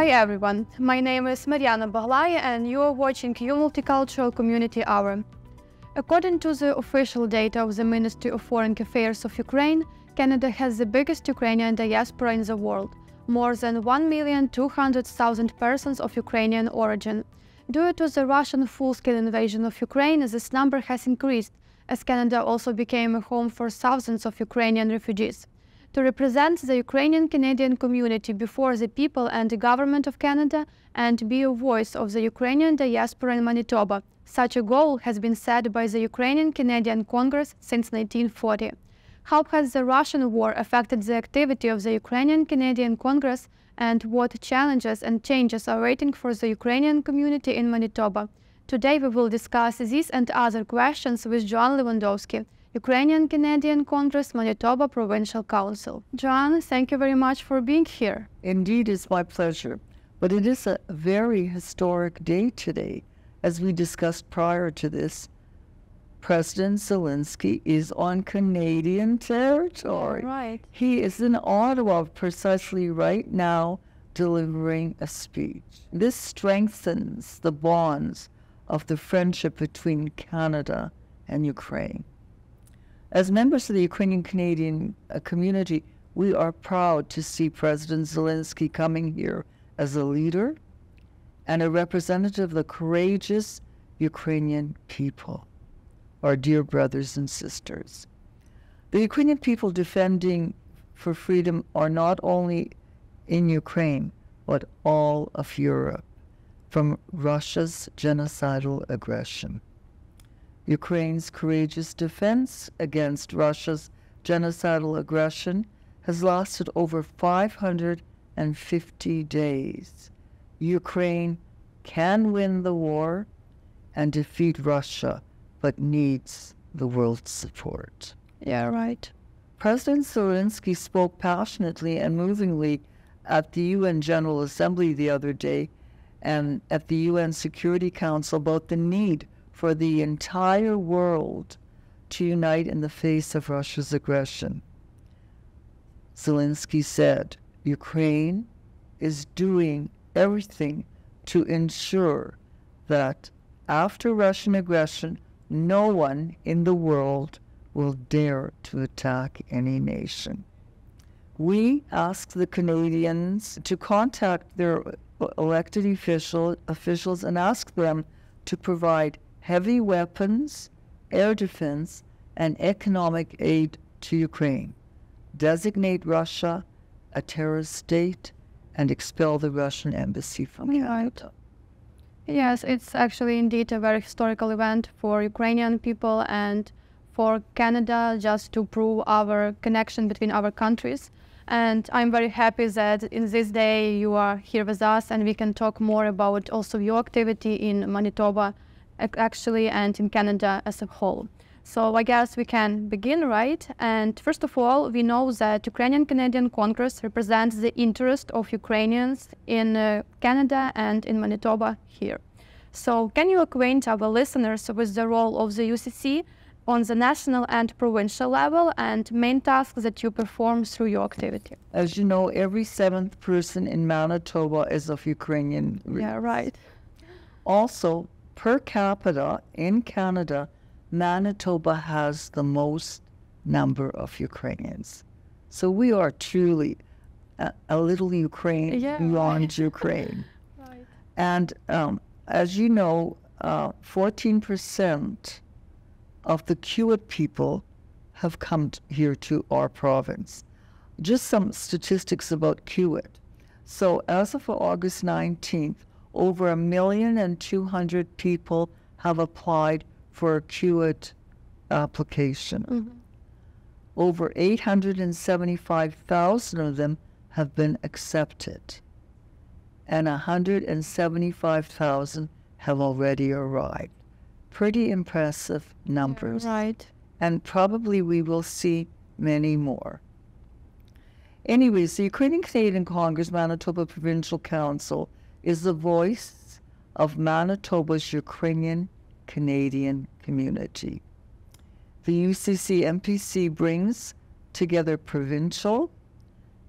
Hi everyone, my name is Mariana Baglaya and you are watching Multicultural Community Hour. According to the official data of the Ministry of Foreign Affairs of Ukraine, Canada has the biggest Ukrainian diaspora in the world, more than 1,200,000 persons of Ukrainian origin. Due to the Russian full-scale invasion of Ukraine, this number has increased, as Canada also became a home for thousands of Ukrainian refugees. To represent the Ukrainian Canadian community before the people and the government of Canada and be a voice of the Ukrainian diaspora in Manitoba, such a goal has been set by the Ukrainian Canadian Congress since 1940. How has the Russian war affected the activity of the Ukrainian Canadian Congress, and what challenges and changes are waiting for the Ukrainian community in Manitoba? Today we will discuss these and other questions with Joanne Lewandowski, Ukrainian Canadian Congress, Manitoba Provincial Council. Joanne, thank you very much for being here. Indeed, it's my pleasure. But it is a very historic day today. As we discussed prior to this, President Zelensky is on Canadian territory. Right. He is in Ottawa precisely right now delivering a speech. This strengthens the bonds of the friendship between Canada and Ukraine. As members of the Ukrainian Canadian community, we are proud to see President Zelensky coming here as a leader and a representative of the courageous Ukrainian people, our dear brothers and sisters. The Ukrainian people defending for freedom are not only in Ukraine, but all of Europe from Russia's genocidal aggression. Ukraine's courageous defense against Russia's genocidal aggression has lasted over 550 days. Ukraine can win the war and defeat Russia, but needs the world's support. Yeah, right. President Zelensky spoke passionately and movingly at the UN General Assembly the other day and at the UN Security Council about the need for the entire world to unite in the face of Russia's aggression. Zelensky said, Ukraine is doing everything to ensure that after Russian aggression, no one in the world will dare to attack any nation. We asked the Canadians to contact their elected officials and ask them to provide heavy weapons, air defense, and economic aid to Ukraine, designate Russia a terrorist state, and expel the Russian embassy from Canada. Yes, it's actually indeed a very historical event for Ukrainian people and for Canada, just to prove our connection between our countries. And I'm very happy that in this day you are here with us and we can talk more about also your activity in Manitoba actually and in Canada as a whole. So I guess we can begin, right? And first of all, we know that Ukrainian Canadian Congress represents the interest of Ukrainians in Canada and in Manitoba here. So can you acquaint our listeners with the role of the UCC on the national and provincial level and main tasks that you perform through your activity? As you know, every seventh person in Manitoba is of Ukrainian roots. Yeah, right. Also, per capita in Canada, Manitoba has the most number of Ukrainians. So we are truly a little Ukraine beyond Ukraine. Right. And as you know, 14% of the Kiwit people have come here to our province. Just some statistics about Kiwit. So as of August 19th, over 1,200,000 people have applied for a Kiwit application. Mm-hmm. Over 875,000 of them have been accepted, and 175,000 have already arrived. Pretty impressive numbers. Yeah, right. And probably we will see many more. Anyways, the Ukrainian Canadian Congress, Manitoba Provincial Council, is the voice of Manitoba's Ukrainian Canadian community. The UCC MPC brings together provincial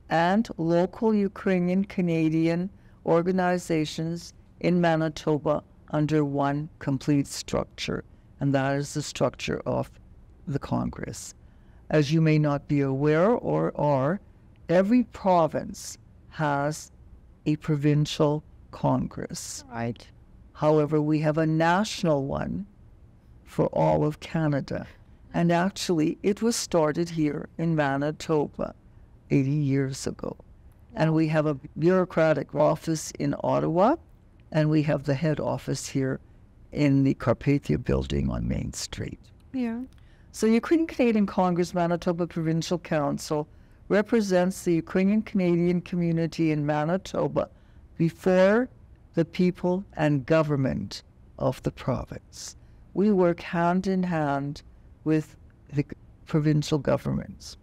and local Ukrainian Canadian organizations in Manitoba under one complete structure, and that is the structure of the Congress. As you may not be aware or are, every province has a provincial Congress. Right. However, we have a national one for all of Canada. And actually, it was started here in Manitoba 80 years ago. And we have a bureaucratic office in Ottawa, and we have the head office here in the Carpathia building on Main Street. Yeah. So Ukrainian Canadian Congress Manitoba Provincial Council represents the Ukrainian Canadian community in Manitoba before the people and government of the province. We work hand in hand with the provincial governments.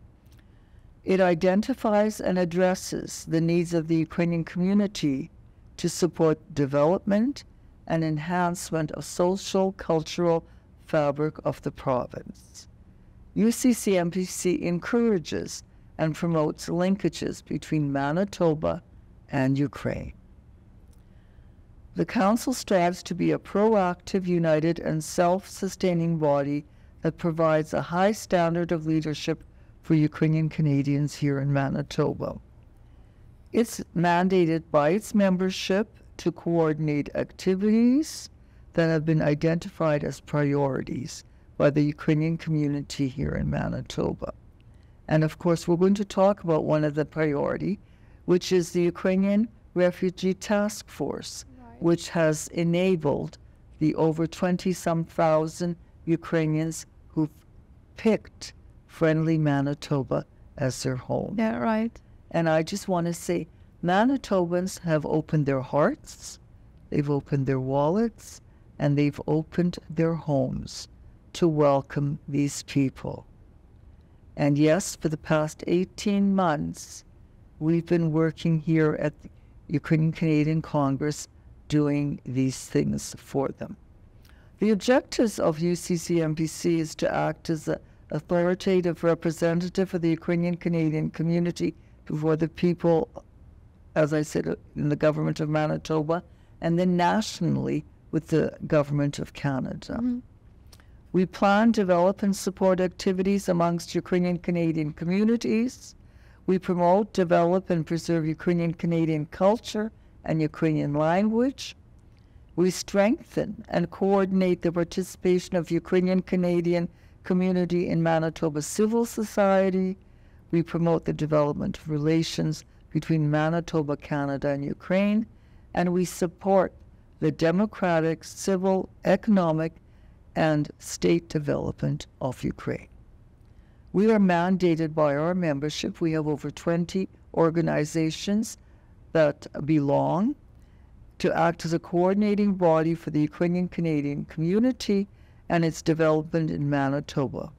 It identifies and addresses the needs of the Ukrainian community to support development and enhancement of social, cultural fabric of the province. UCCMPC encourages and promotes linkages between Manitoba and Ukraine. The Council strives to be a proactive, united, and self-sustaining body that provides a high standard of leadership for Ukrainian Canadians here in Manitoba. It's mandated by its membership to coordinate activities that have been identified as priorities by the Ukrainian community here in Manitoba. And of course, we're going to talk about one of the priority, which is the Ukrainian Refugee Task Force, which has enabled the over 20-some thousand Ukrainians who've picked friendly Manitoba as their home. Yeah, right. And I just want to say, Manitobans have opened their hearts, they've opened their wallets, and they've opened their homes to welcome these people. And yes, for the past 18 months, we've been working here at the Ukrainian Canadian Congress doing these things for them. The objectives of UCCMPC is to act as an authoritative representative of the Ukrainian Canadian community before the people, as I said, in the government of Manitoba, and then nationally with the government of Canada. Mm-hmm. We plan, develop, and support activities amongst Ukrainian Canadian communities. We promote, develop, and preserve Ukrainian Canadian culture and Ukrainian language. We strengthen and coordinate the participation of Ukrainian Canadian community in Manitoba civil society. We promote the development of relations between Manitoba, Canada, and Ukraine, and we support the democratic, civil, economic, and state development of Ukraine. We are mandated by our membership. We have over 20 organizations that belong to act as a coordinating body for the Ukrainian Canadian community and its development in Manitoba.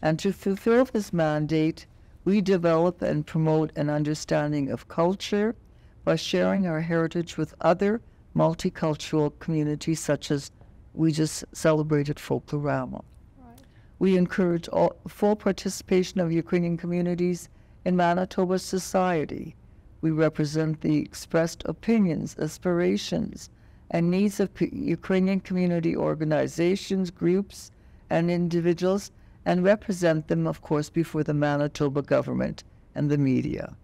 And to fulfill this mandate, we develop and promote an understanding of culture by sharing our heritage with other multicultural communities, such as we just celebrated Folklorama. Right. We encourage full participation of Ukrainian communities in Manitoba society. We represent the expressed opinions, aspirations, and needs of Ukrainian community organizations, groups, and individuals, and represent them, of course, before the Manitoba government and the media.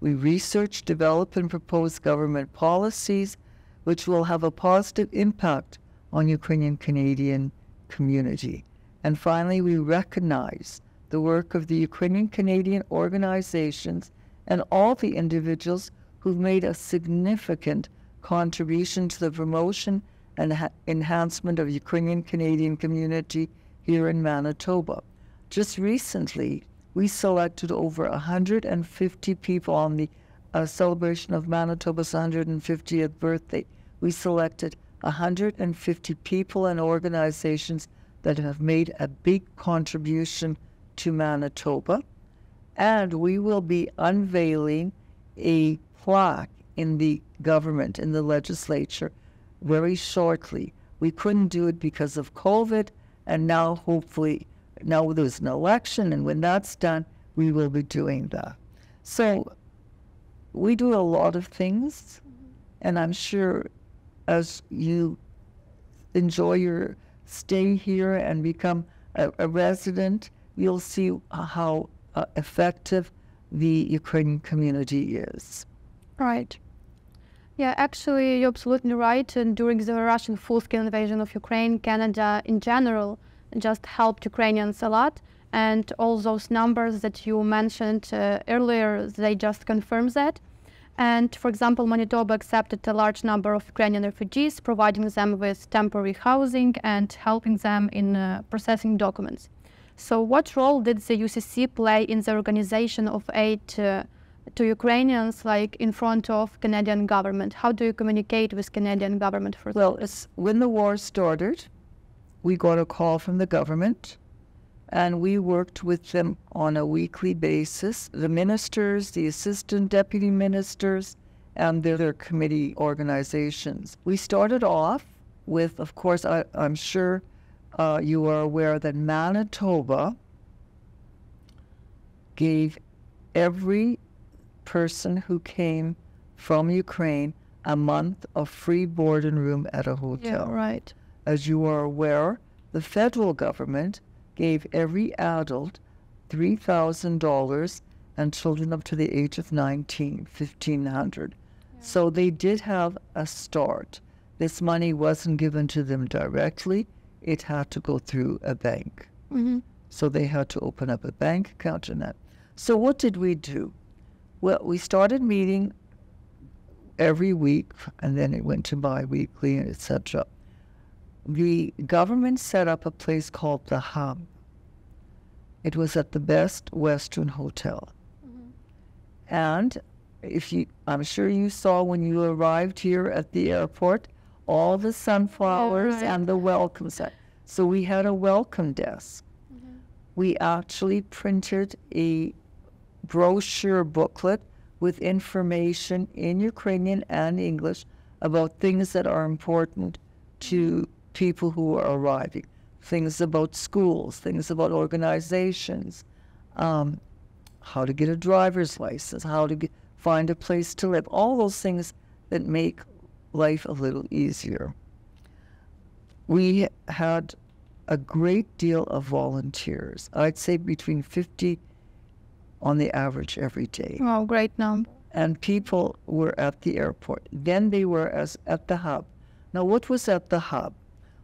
We research, develop, and propose government policies which will have a positive impact on Ukrainian Canadian community. And finally, we recognize the work of the Ukrainian Canadian organizations and all the individuals who've made a significant contribution to the promotion and enhancement of Ukrainian Canadian community here in Manitoba. Just recently, we selected over 150 people on the celebration of Manitoba's 150th birthday. We selected 150 people and organizations that have made a big contribution to Manitoba. And we will be unveiling a plaque in the government, in the legislature, very shortly. We couldn't do it because of COVID, and now hopefully, now there's an election, and when that's done, we will be doing that. So we do a lot of things And I'm sure as you enjoy your stay here and become a resident, you'll see how effective the Ukrainian community is. Right. Yeah, actually, you're absolutely right. And during the Russian full-scale invasion of Ukraine, Canada in general just helped Ukrainians a lot. And all those numbers that you mentioned earlier, they just confirm that. And for example, Manitoba accepted a large number of Ukrainian refugees, providing them with temporary housing and helping them in processing documents. So what role did the UCC play in the organization of aid to Ukrainians, like in front of Canadian government? How do you communicate with Canadian government? Well, when the war started, we got a call from the government, and we worked with them on a weekly basis, the ministers, the assistant deputy ministers, and their committee organizations. We started off with, of course, I'm sure you are aware that Manitoba gave every person who came from Ukraine a month of free board and room at a hotel. Yeah, right. As you are aware, the federal government gave every adult $3,000 and children up to the age of 19, $1,500. Yeah. So they did have a start. This money wasn't given to them directly. It had to go through a bank. Mm-hmm. So they had to open up a bank account and that. So what did we do? Well, we started meeting every week, and then it went to bi-weekly, etc. The government set up a place called The Hub. It was at the Best Western Hotel. Mm-hmm. And I'm sure you saw when you arrived here at the airport, all the sunflowers and the welcome sign. So we had a welcome desk. Mm-hmm. We actually printed a brochure booklet with information in Ukrainian and English about things that are important to people who are arriving, things about schools, things about organizations, how to get a driver's license, how to find a place to live, all those things that make life a little easier. We had a great deal of volunteers. I'd say between 50 on the average every day. Oh, great number. And people were at the airport. Then they were at the hub. Now, what was at the hub?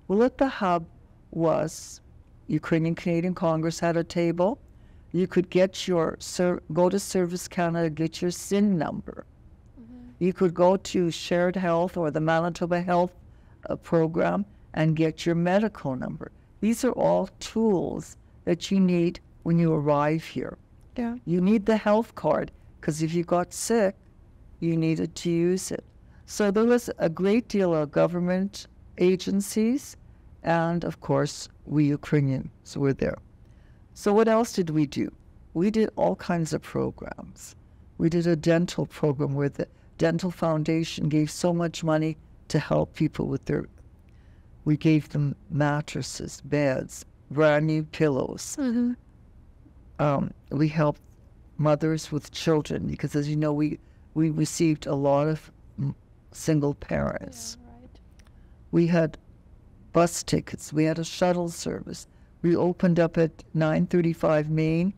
Well, at the hub was Ukrainian Canadian Congress had a table. You could get go to Service Canada, get your SIN number. Mm-hmm. You could go to Shared Health or the Manitoba Health program and get your medical number. These are all tools that you need when you arrive here. Yeah. You need the health card because if you got sick, you needed to use it. So there was a great deal of government agencies, and of course, we Ukrainians were there. So what else did we do? We did all kinds of programs. We did a dental program where the Dental Foundation gave so much money to help people with we gave them mattresses, beds, brand new pillows. Mm-hmm. We helped mothers with children because, as you know, we received a lot of single parents. Yeah, right. We had bus tickets. We had a shuttle service. We opened up at 935 Main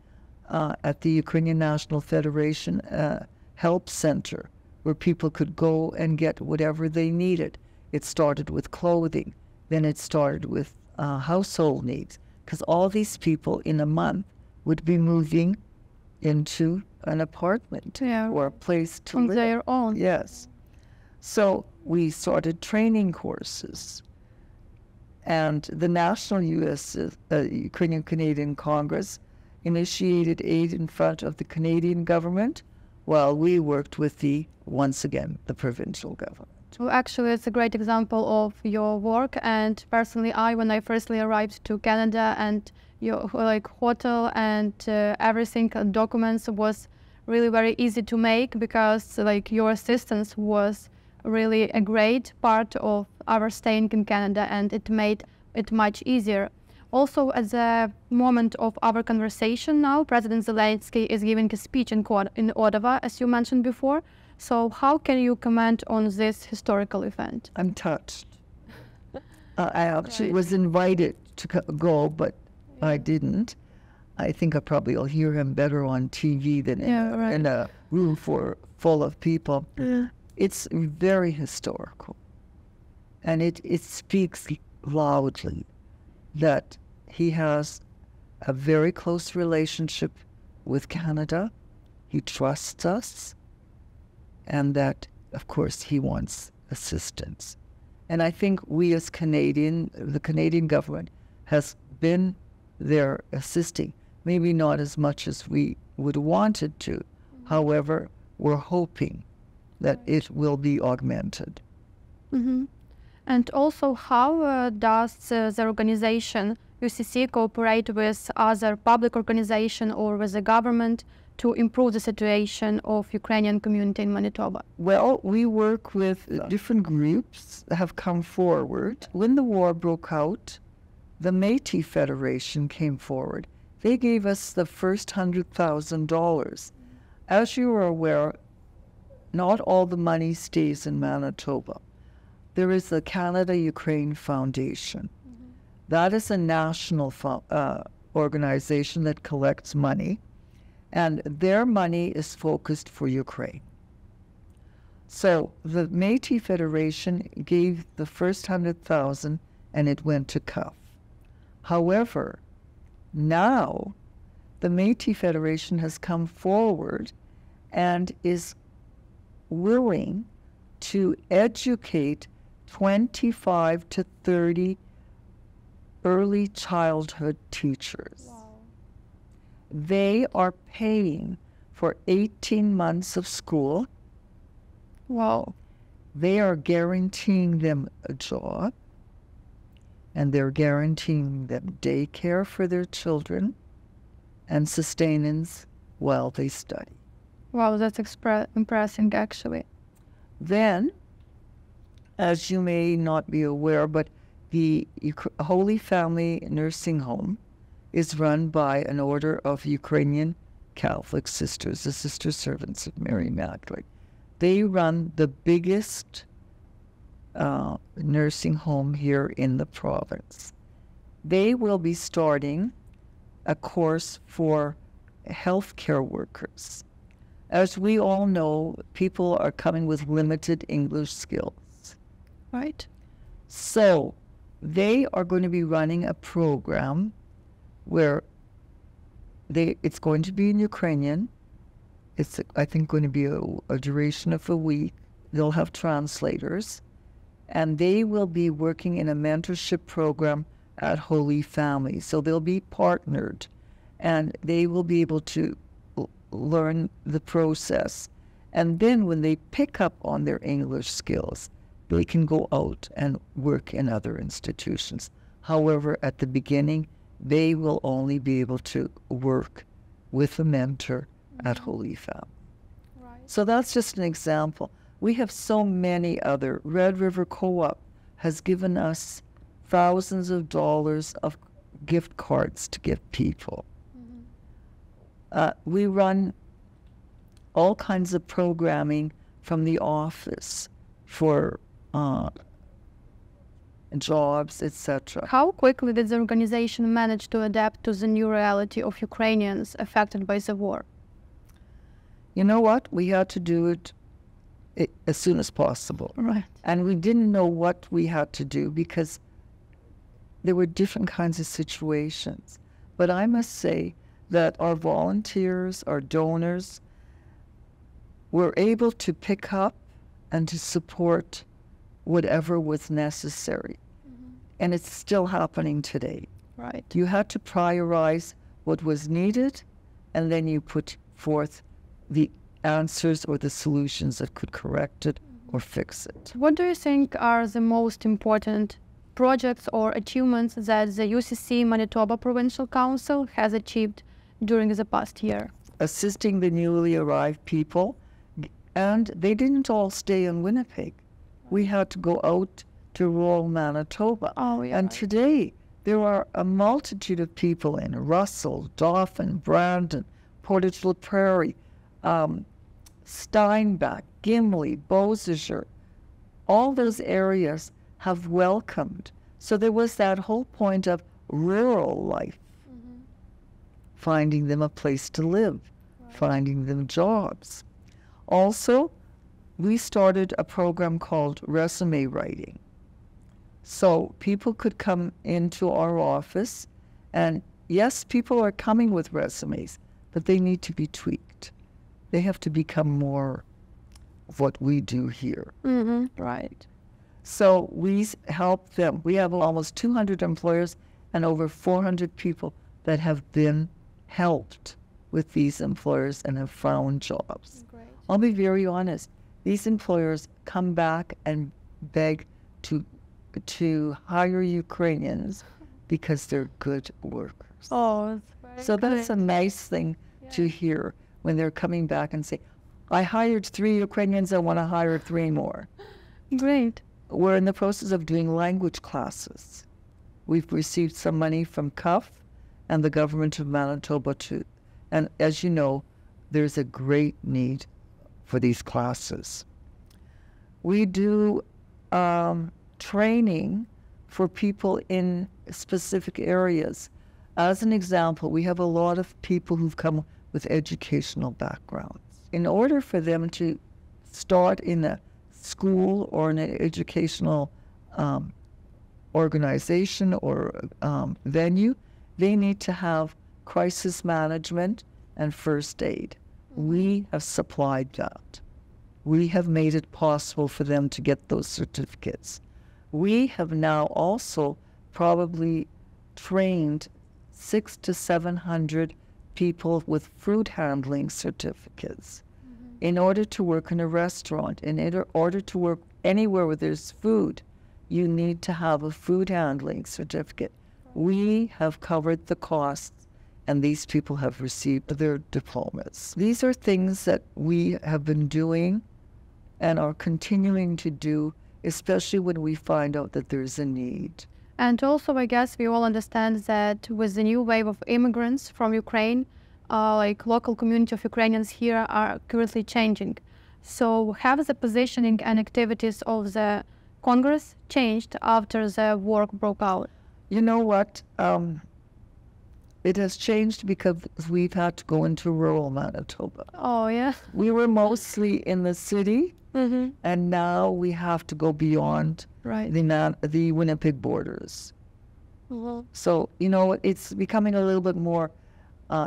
at the Ukrainian National Federation Help Center where people could go and get whatever they needed. It started with clothing. Then it started with household needs because all these people in a month would be moving into an apartment or a place to live. On their own. Yes. So we started training courses. And the National Ukrainian Canadian Congress initiated aid in front of the Canadian government while we worked with once again, the provincial government. Well, actually, it's a great example of your work. And personally, when I firstly arrived to Canada and your hotel and everything, documents was really very easy to make because your assistance was really a great part of our staying in Canada, and it made it much easier. Also, at the moment of our conversation now, President Zelensky is giving a speech in Ottawa, as you mentioned before. So how can you comment on this historical event? I'm touched. I actually was invited to go, but I didn't. I think I probably will hear him better on TV than in a room full of people. Yeah. It's very historical. And it speaks loudly that he has a very close relationship with Canada. He trusts us. And that, of course, he wants assistance. And I think we as the Canadian government has been there assisting, maybe not as much as we would want it to. However, we're hoping that it will be augmented. Mm-hmm. And also, how does the organization UCC cooperate with other public organizations or with the government to improve the situation of Ukrainian community in Manitoba? Well, we work with different groups that have come forward. When the war broke out, the Métis Federation came forward. They gave us the first $100,000. As you are aware, not all the money stays in Manitoba. There is the Canada-Ukraine Foundation. Mm-hmm. That is a national organization that collects money, and their money is focused for Ukraine. So the Métis Federation gave the first $100,000, and it went to CUF. However, now the Métis Federation has come forward and is willing to educate 25 to 30 early childhood teachers. Wow. They are paying for 18 months of school. Wow. They are guaranteeing them a job, and they're guaranteeing them daycare for their children and sustenance while they study. Wow, that's impressive, actually. Then, as you may not be aware, but the Holy Family Nursing Home is run by an order of Ukrainian Catholic sisters, the Sister Servants of Mary Immaculate. They run the biggest nursing home here in the province. They will be starting a course for healthcare workers. As we all know, people are coming with limited English skills. Right. So they are going to be running a program where it's going to be in Ukrainian. It's, I think, going to be a duration of a week. They'll have translators. And they will be working in a mentorship program at Holy Family. So they'll be partnered, and they will be able to learn the process. And then when they pick up on their English skills, they can go out and work in other institutions. However, at the beginning, they will only be able to work with a mentor at Holy Family. Right. So that's just an example. We have so many other. Red River Co-op has given us thousands of dollars of gift cards to give people. We run all kinds of programming from the office for jobs, etc. How quickly did the organization manage to adapt to the new reality of Ukrainians affected by the war? You know what? We had to do it as soon as possible. Right. And we didn't know what we had to do because there were different kinds of situations. But I must say that our volunteers, our donors, were able to pick up and to support whatever was necessary. Mm-hmm. And it's still happening today. Right. You had to prioritize what was needed, and then you put forth the answers or the solutions that could correct it or fix it. What do you think are the most important projects or achievements that the UCC Manitoba Provincial Council has achieved during the past year? Assisting the newly arrived people, and they didn't all stay in Winnipeg. We had to go out to rural Manitoba. Oh, yeah. And today, there are a multitude of people in Russell, Dauphin, Brandon, Portage la Prairie, Steinbach, Gimli, Beausejour, all those areas have welcomed. So there was that whole point of rural life, finding them a place to live, finding them jobs. Also, we started a program called resume writing. So people could come into our office, and yes, people are coming with resumes, but they need to be tweaked. They have to become more of what we do here. Right. So we help them. We have almost 200 employers and over 400 people that have been helped with these employers and have found jobs. Great. I'll be very honest. These employers come back and beg to hire Ukrainians because they're good workers. Oh, that's So very that's a nice thing to hear when they're coming back and say, I hired 3 Ukrainians, I want to hire 3 more. great. We're in the process of doing language classes. We've received some money from CUF and the government of Manitoba too. And as you know, there's a great need for these classes. We do training for people in specific areas. As an example, we have a lot of people who've come with educational backgrounds. In order for them to start in a school or an educational organization or venue, they need to have crisis management and first aid. We have supplied that. We have made it possible for them to get those certificates. We have now also probably trained 600 to 700 people with food handling certificates. In order to work in a restaurant, in order to work anywhere where there's food, you need to have a food handling certificate. We have covered the costs, and these people have received their diplomas. These are things that we have been doing and are continuing to do, especially when we find out that there's a need. And also, I guess we all understand that with the new wave of immigrants from Ukraine, like local community of Ukrainians here are currently changing. So have the positioning and activities of the Congress changed after the war broke out? You know what? It has changed because we've had to go into rural Manitoba. Oh, yeah. We were mostly in the city, and now we have to go beyond the Winnipeg borders. So, you know, it's becoming a little bit more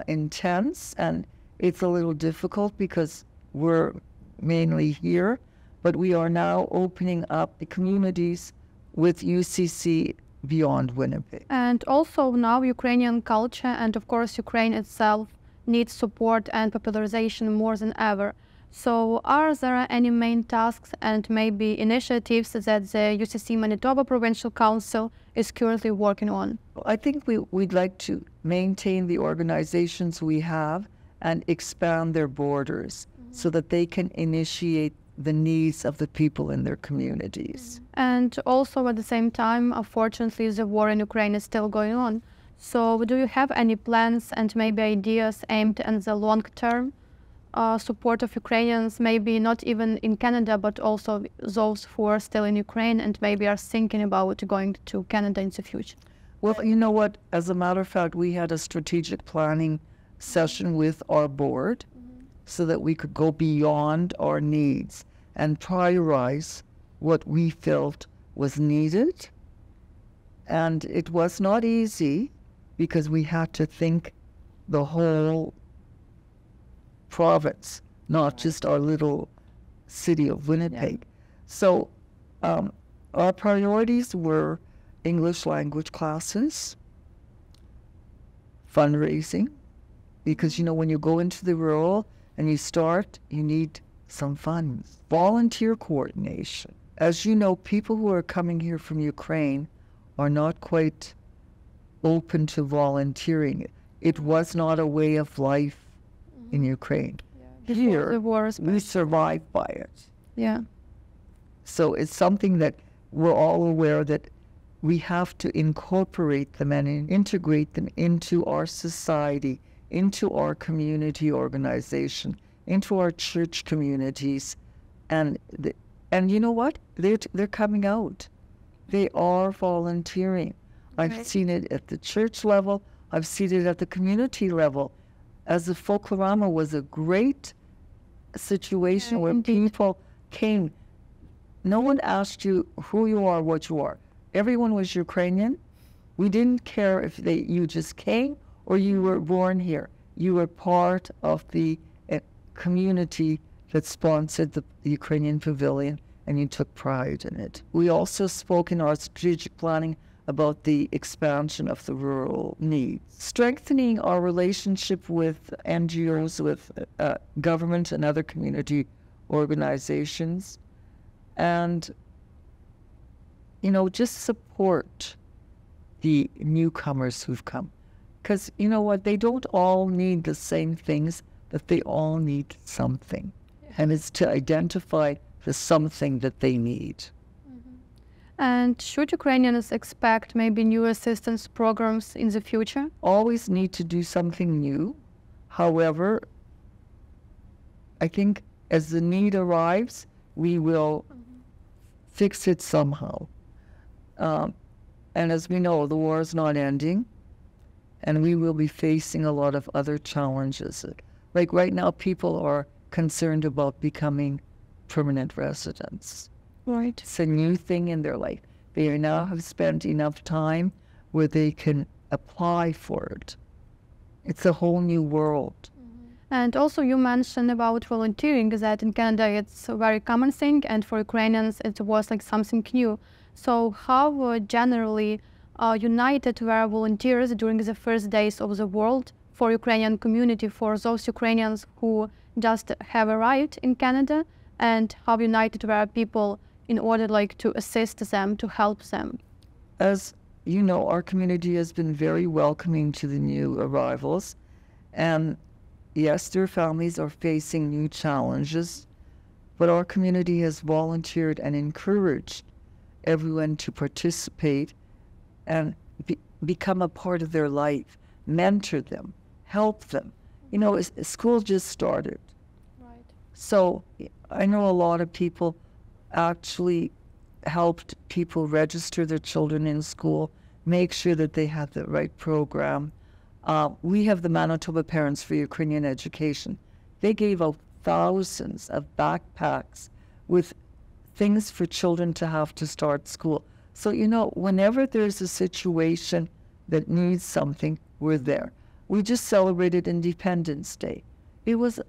intense, and it's a little difficult because we're mainly here, but we are now opening up the communities with UCC beyond Winnipeg. And also now Ukrainian culture and of course Ukraine itself needs support and popularization more than ever. So are there any main tasks and maybe initiatives that the UCC Manitoba Provincial Council is currently working on? I think we'd like to maintain the organizations we have and expand their borders so that they can initiate the needs of the people in their communities. And also at the same time, unfortunately, the war in Ukraine is still going on. So do you have any plans and maybe ideas aimed at the long-term support of Ukrainians, maybe not even in Canada, but also those who are still in Ukraine and maybe are thinking about going to Canada in the future? Well, you know what? As a matter of fact, we had a strategic planning session with our board so that we could go beyond our needs and prioritize what we felt was needed. And it was not easy because we had to think the whole province, not just our little city of Winnipeg. So our priorities were English language classes, fundraising, because, you know, when you go into the rural and you start, you need some funds. Volunteer coordination. As you know, people who are coming here from Ukraine are not quite open to volunteering. It was not a way of life in Ukraine. Here, the war, we survived by it. Yeah. So it's something that we're all aware that we have to incorporate them and integrate them into our society, into our community organization, into our church communities, And and you know what? They're coming out. They are volunteering. I've seen it at the church level. I've seen it at the community level. As the Folklorama was a great situation where people came. No one asked you who you are, what you are. Everyone was Ukrainian. We didn't care if you just came or you were born here. You were part of the community that sponsored the Ukrainian Pavilion, and you took pride in it. We also spoke in our strategic planning about the expansion of the rural needs, strengthening our relationship with NGOs, with government and other community organizations, and, just support the newcomers who've come. Because, you know what, they don't all need the same things, but they all need something. And it's to identify the something that they need. And should Ukrainians expect maybe new assistance programs in the future? Always need to do something new. However, I think as the need arrives, we will fix it somehow. And as we know, the war is not ending, and we will be facing a lot of other challenges. Like right now, people are concerned about becoming permanent residents. Right. It's a new thing in their life. They now have spent enough time where they can apply for it. It's a whole new world. And also you mentioned about volunteering, that in Canada it's a very common thing, and for Ukrainians it was like something new. So how generally united were volunteers during the first days of the world for Ukrainian community, for those Ukrainians who just have arrived in Canada, and how united were people in order to assist them, to help them? As you know, our community has been very welcoming to the new arrivals, and yes, their families are facing new challenges, but our community has volunteered and encouraged everyone to participate and become a part of their life, mentor them, help them. School just started. Right. So I know a lot of people actually helped people register their children in school, make sure that they had the right program. We have the Manitoba Parents for Ukrainian Education. They gave out thousands of backpacks with things for children to have to start school. So, whenever there's a situation that needs something, we're there. We just celebrated Independence Day. It was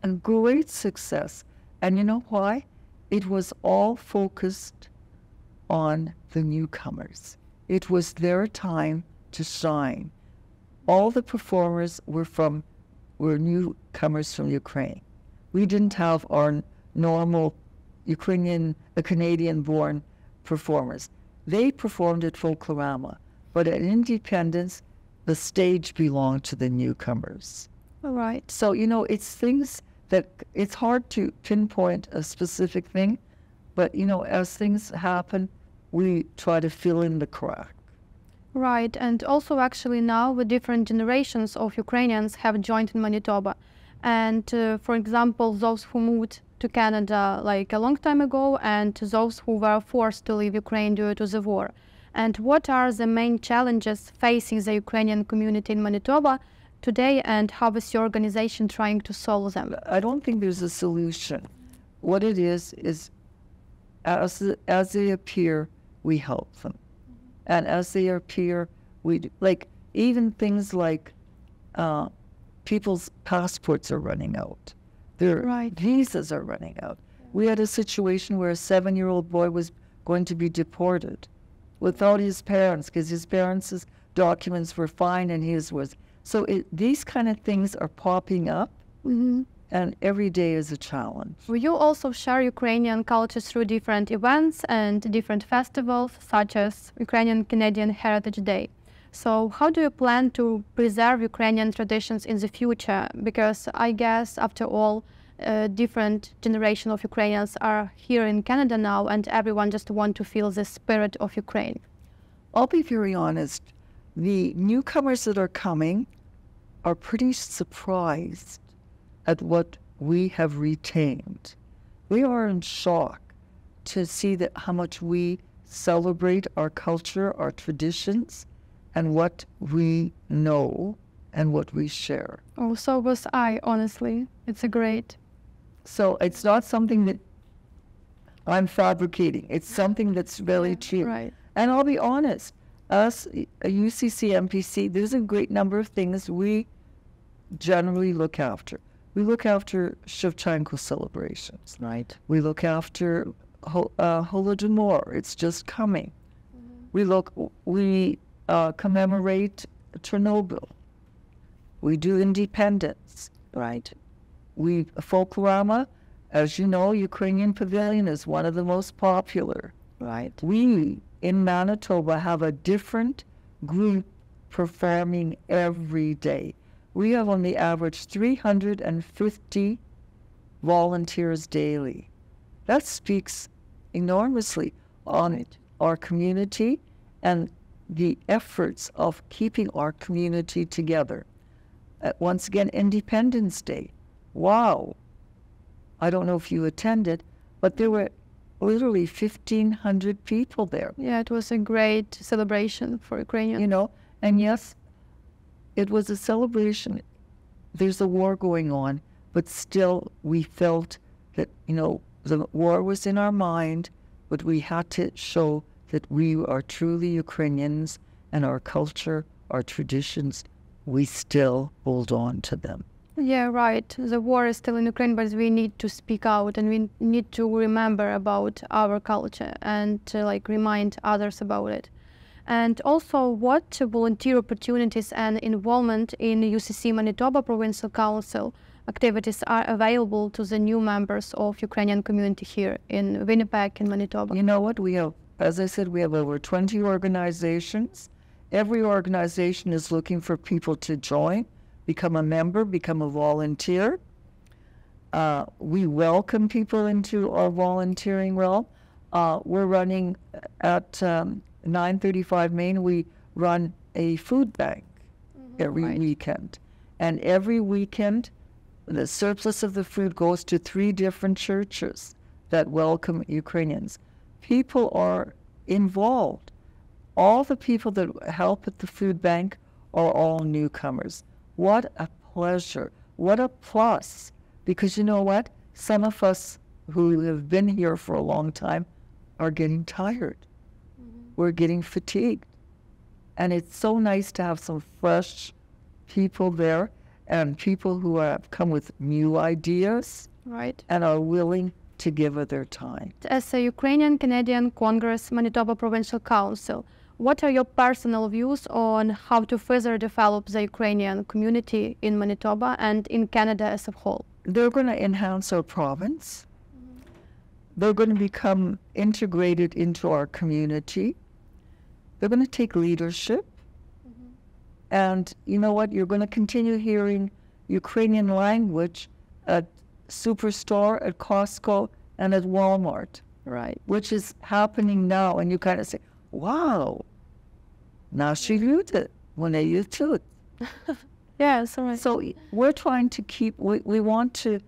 a great success. And you know why? It was all focused on the newcomers. It was their time to shine. All the performers were newcomers from Ukraine. We didn't have our normal Canadian-born performers. They performed at Folklorama, but at Independence, the stage belonged to the newcomers. All right. So, it's things that it's hard to pinpoint a specific thing, but, as things happen, we try to fill in the crack. Right, and also actually now the different generations of Ukrainians have joined in Manitoba. And for example, those who moved to Canada a long time ago, and those who were forced to leave Ukraine due to the war. And what are the main challenges facing the Ukrainian community in Manitoba today, and how is your organization trying to solve them? I don't think there's a solution. What it is as they appear, we help them. And as they appear, even things like people's passports are running out. Their visas are running out. We had a situation where a 7-year-old boy was going to be deported without his parents, because his parents' documents were fine and his was. So these kind of things are popping up, and every day is a challenge. Will you also share Ukrainian culture through different events and different festivals, such as Ukrainian Canadian Heritage Day? So how do you plan to preserve Ukrainian traditions in the future? Because I guess, after all, different generation of Ukrainians are here in Canada now, and everyone just want to feel the spirit of Ukraine. I'll be very honest. The newcomers that are coming are pretty surprised at what we have retained. we are in shock to see that how much we celebrate our culture, our traditions, and what we know and what we share. Oh, so was I, honestly. It's a great. So it's not something that I'm fabricating. It's something that's very true. Right. And I'll be honest, us, UCC, MPC, there's a great number of things we generally look after. We look after Shevchenko celebrations. Right. We look after Holodomor. It's just coming. We commemorate Chernobyl. We do independence. Right. We Folklorama, as you know, Ukrainian Pavilion is one of the most popular. Right. We in Manitoba have a different group performing every day. We have on the average 350 volunteers daily. That speaks enormously on our community and the efforts of keeping our community together. Once again, Independence Day. Wow. I don't know if you attended, but there were literally 1,500 people there. Yeah, it was a great celebration for Ukrainians. You know, and yes, it was a celebration. There's a war going on, but still we felt that, you know, the war was in our mind, but we had to show that we are truly Ukrainians and our culture, our traditions, we still hold on to them. Yeah, right. The war is still in Ukraine, but we need to speak out and we need to remember about our culture and to, like, remind others about it. And also, what volunteer opportunities and involvement in UCC Manitoba Provincial Council activities are available to the new members of Ukrainian community here in Winnipeg and Manitoba? You know what? We have, as I said, we have over 20 organizations. Every organization is looking for people to join, become a member, become a volunteer. We welcome people into our volunteering realm. We're running at 935 Main, we run a food bank every weekend. And every weekend, the surplus of the food goes to 3 different churches that welcome Ukrainians. People are involved. All the people that help at the food bank are all newcomers. What a pleasure. What a plus. Because you know what? Some of us who have been here for a long time are getting tired. We're getting fatigued. And it's so nice to have some fresh people there and people who have come with new ideas and are willing to give of their time. As a Ukrainian Canadian Congress Manitoba Provincial Council, what are your personal views on how to further develop the Ukrainian community in Manitoba and in Canada as a whole? They're going to enhance our province. They're going to become integrated into our community. They're going to take leadership. And you know what? You're going to continue hearing Ukrainian language at Superstore, at Costco, and at Walmart. Right. Which is happening now. And you kind of say, wow, наші люди, вони є тут. Yes, right. So we're trying to keep, we want to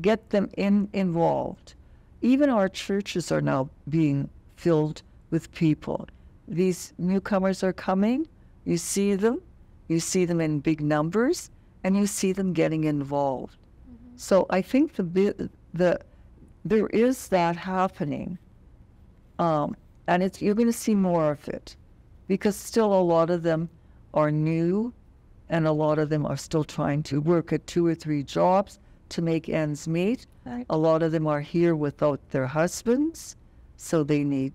get them involved. Even our churches are now being filled with people. These newcomers are coming, you see them in big numbers, and you see them getting involved. So I think there is that happening, and you're going to see more of it, because still a lot of them are new, and a lot of them are still trying to work at 2 or 3 jobs to make ends meet. Right. A lot of them are here without their husbands, so they need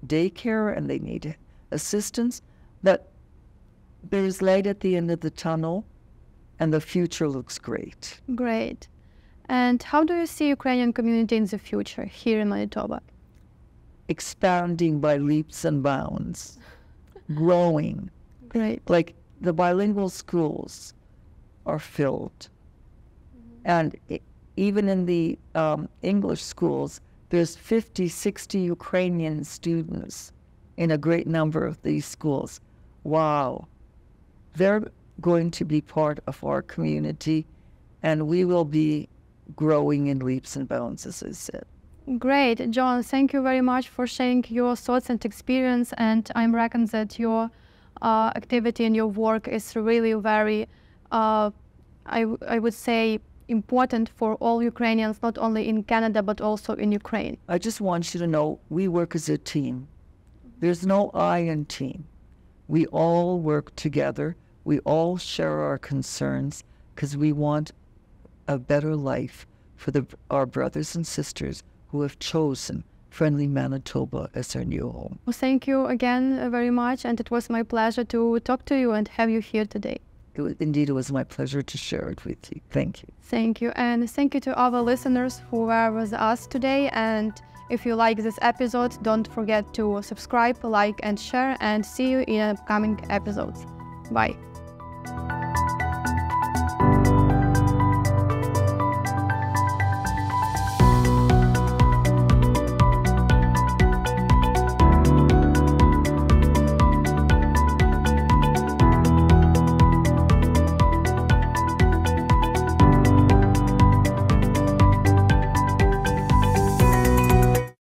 daycare and they need assistance. But there's light at the end of the tunnel, and the future looks great. Great. And how do you see Ukrainian community in the future here in Manitoba? Expanding by leaps and bounds, growing. Great. Like the bilingual schools are filled. And even in the English schools, there's 50, 60 Ukrainian students in a great number of these schools. Wow. They're going to be part of our community, and we will be growing in leaps and bounds, as I said. Great, John. Thank you very much for sharing your thoughts and experience. And I reckon that your activity and your work is really very, I would say, important for all Ukrainians, not only in Canada, but also in Ukraine. I just want you to know we work as a team. There's no I in team. We all work together. We all share our concerns because we want a better life for our brothers and sisters who have chosen friendly Manitoba as their new home. Well, thank you again very much, and it was my pleasure to talk to you and have you here today. Indeed, it was my pleasure to share it with you. Thank you. Thank you, and thank you to our listeners who were with us today. And if you like this episode, don't forget to subscribe, like, and share, and see you in upcoming episodes. Bye.